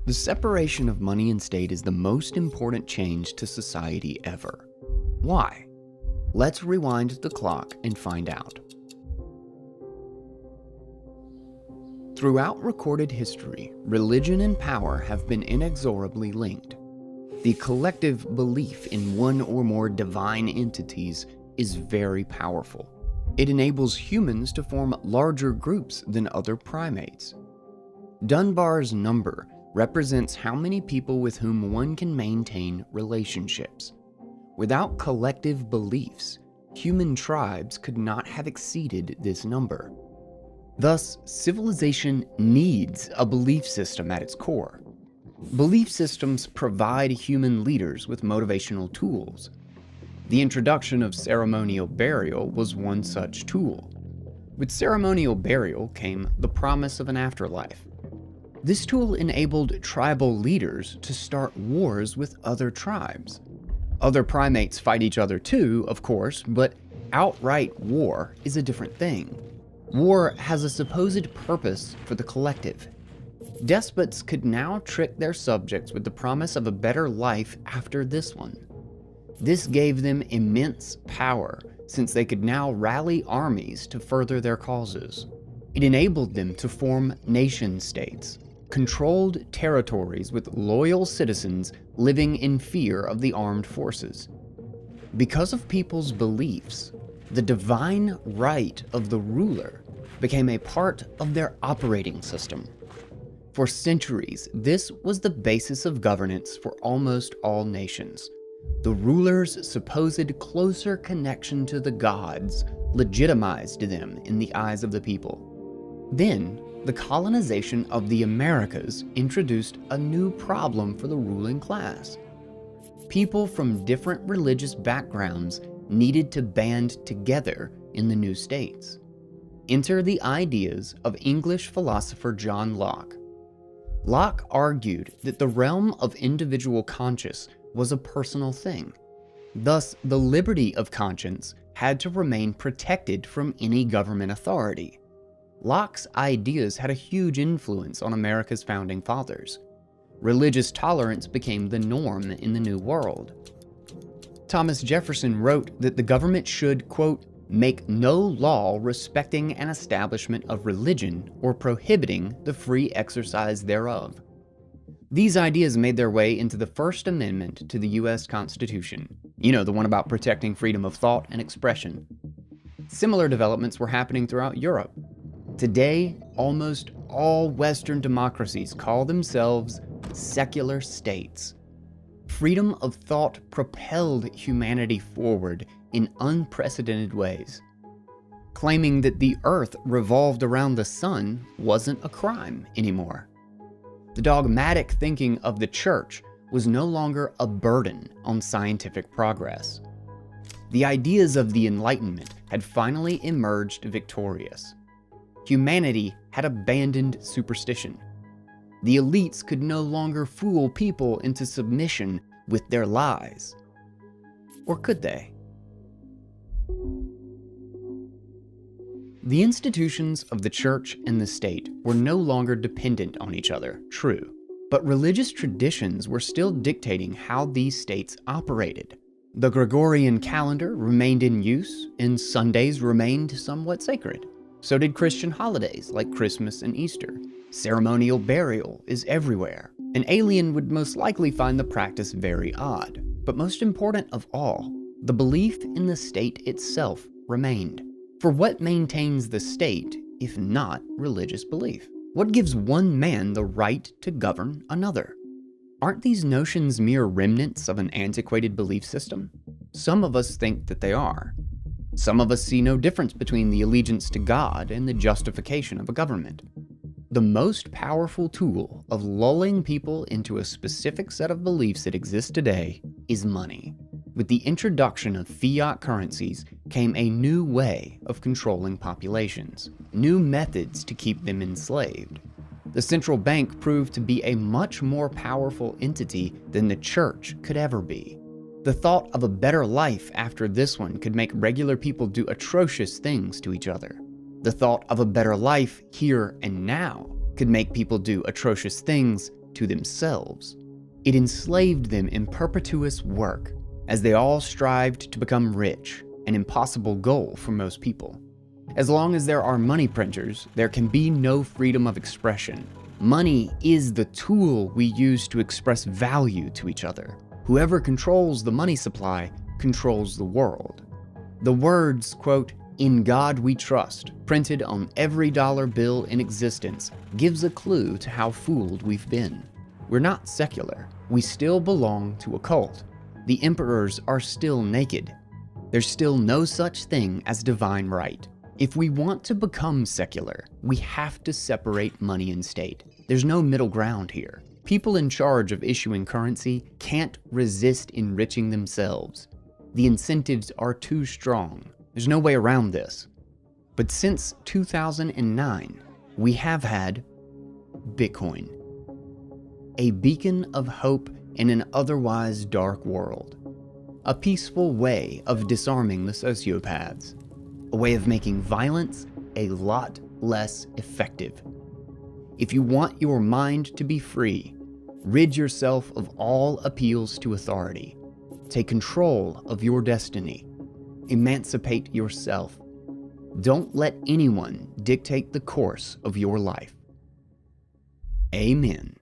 The separation of money and state is the most important change to society ever. Why? Let's rewind the clock and find out. Throughout recorded history, religion and power have been inexorably linked. The collective belief in one or more divine entities is very powerful. It enables humans to form larger groups than other primates. Dunbar's number represents how many people with whom one can maintain relationships. Without collective beliefs, human tribes could not have exceeded this number. Thus, civilization needs a belief system at its core. Belief systems provide human leaders with motivational tools. The introduction of ceremonial burial was one such tool. With ceremonial burial came the promise of an afterlife. This tool enabled tribal leaders to start wars with other tribes. Other primates fight each other too, of course, but outright war is a different thing. War has a supposed purpose for the collective. Despots could now trick their subjects with the promise of a better life after this one. This gave them immense power, since they could now rally armies to further their causes. It enabled them to form nation-states, controlled territories with loyal citizens living in fear of the armed forces. Because of people's beliefs, the divine right of the ruler became a part of their operating system. For centuries, this was the basis of governance for almost all nations. The ruler's supposed closer connection to the gods legitimized them in the eyes of the people. Then, the colonization of the Americas introduced a new problem for the ruling class. People from different religious backgrounds needed to band together in the new states. Enter the ideas of English philosopher John Locke. Locke argued that the realm of individual conscience was a personal thing. Thus, the liberty of conscience had to remain protected from any government authority. Locke's ideas had a huge influence on America's founding fathers. Religious tolerance became the norm in the New World. Thomas Jefferson wrote that the government should, quote, make no law respecting an establishment of religion or prohibiting the free exercise thereof. These ideas made their way into the First Amendment to the U.S. Constitution. You know, the one about protecting freedom of thought and expression. Similar developments were happening throughout Europe. Today, almost all Western democracies call themselves secular states. Freedom of thought propelled humanity forward in unprecedented ways. Claiming that the Earth revolved around the sun wasn't a crime anymore. The dogmatic thinking of the church was no longer a burden on scientific progress. The ideas of the Enlightenment had finally emerged victorious. Humanity had abandoned superstition. The elites could no longer fool people into submission with their lies. Or could they? The institutions of the church and the state were no longer dependent on each other, true, but religious traditions were still dictating how these states operated. The Gregorian calendar remained in use, and Sundays remained somewhat sacred. So did Christian holidays like Christmas and Easter. Ceremonial burial is everywhere. An alien would most likely find the practice very odd. But most important of all, the belief in the state itself remained. For what maintains the state, if not religious belief? What gives one man the right to govern another? Aren't these notions mere remnants of an antiquated belief system? Some of us think that they are. Some of us see no difference between the allegiance to God and the justification of a government. The most powerful tool of lulling people into a specific set of beliefs that exist today is money. With the introduction of fiat currencies came a new way of controlling populations, new methods to keep them enslaved. The central bank proved to be a much more powerful entity than the church could ever be. The thought of a better life after this one could make regular people do atrocious things to each other. The thought of a better life here and now could make people do atrocious things to themselves. It enslaved them in perpetuous work, as they all strived to become rich, an impossible goal for most people. As long as there are money printers, there can be no freedom of expression. Money is the tool we use to express value to each other. Whoever controls the money supply controls the world. The words, quote, "In God we trust," printed on every dollar bill in existence, gives a clue to how fooled we've been. We're not secular. We still belong to a cult. The emperors are still naked. There's still no such thing as divine right. If we want to become secular, we have to separate money and state. There's no middle ground here. People in charge of issuing currency can't resist enriching themselves. The incentives are too strong. There's no way around this. But since 2009, we have had Bitcoin, a beacon of hope in an otherwise dark world, a peaceful way of disarming the sociopaths, a way of making violence a lot less effective. If you want your mind to be free, rid yourself of all appeals to authority. Take control of your destiny. Emancipate yourself. Don't let anyone dictate the course of your life. Amen.